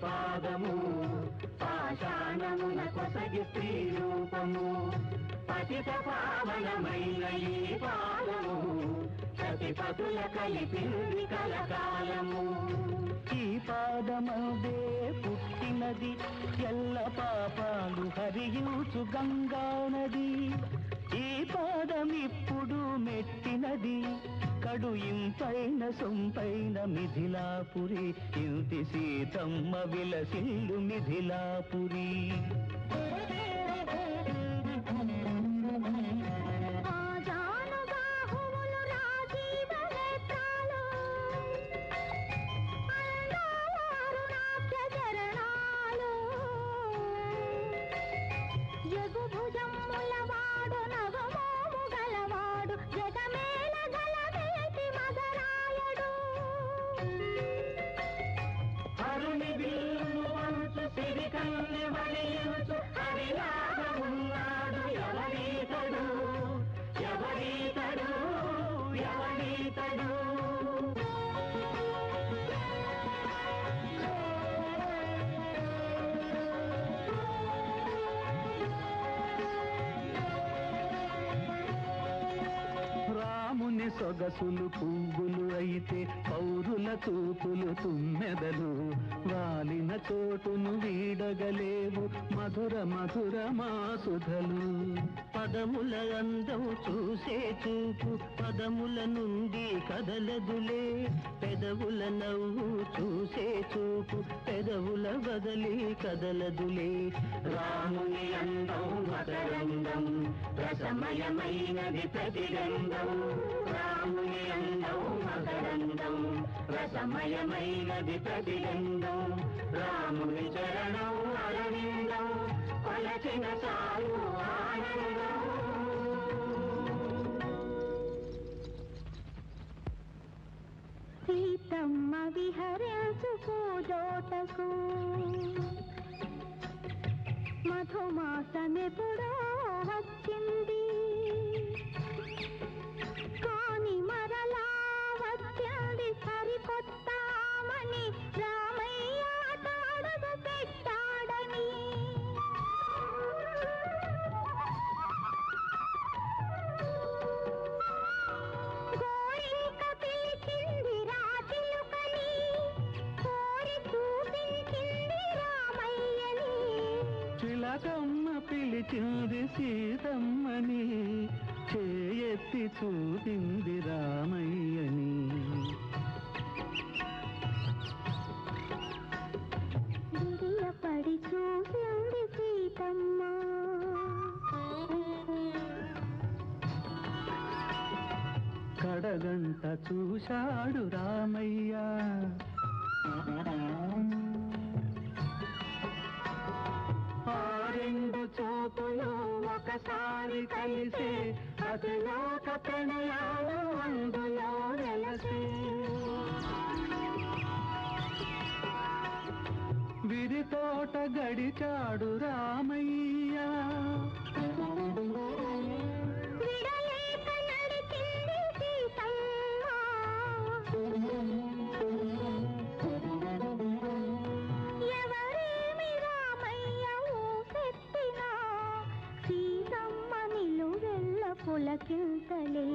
పాదము పాషాణమున కొసగి స్త్రీ రూపము పతిత పావనమైన ఈ పాదము సతిపతుల కలిపింది కలకాలము ఈ పాదమదే పుట్టినది ఎల్ల పాపాలు హరియుచు గంగా నది ఈ పాదమిప్పుడు మెట్టినది కడు ఇంపైన సొంపైన మిథిలాపురి ఇంటి సీతమ్మ విలసిల్లు మిథిలాపురి రాముని సొగసులు పువ్వులు అయితే పౌరుల చూపులు తుమ్మెదలు వాలిన చోటును వీడగలేవు మధుర మధుర మాసుధలు పదముల అందం చూసే చూపు పదముల నుండి కదలదులే పెదవుల నవ్వు చూసే చూపు పెదవుల బదలి కదలదులే రాముని అందం మకరందం రసమయమైనది ప్రతిగంధం రాముని అందం మకరందం రసమయమైనది ప్రతిగంధం రాముని చరణం అరవిందం కొలచిన చాలు ఆనందం సీతమ్మ విహరించు పూజోటకు మధుమాసమెప్పుడో వచ్చింది కాని మరలా వచ్చింది సరికొత్త మని రామయ్య తాడుగు పెట్టాడని గోరింక పిలిచింది రాజులుకని కోరి చూపించింది రామయ్యని చిలకమ్మ పిలిచింది సీతమ్మని చేయెత్తి చూపింది రామయ్యని విడియపడి చూసింది సీతమ్మ కడగంట చూశాడు రామయ్య ఆ రెండు చూపులు ఒకసారి కలిసే అతిలోక ప్రణయాలు అందులో వెలసే విరితోట గడిచాడు రామయ్య విడలేక నడిచింది సీతమ్మ ఎవరేమి రామయ్య ఊసెత్తినా సీతమ్మ నిలువెల్ల పులకింతలే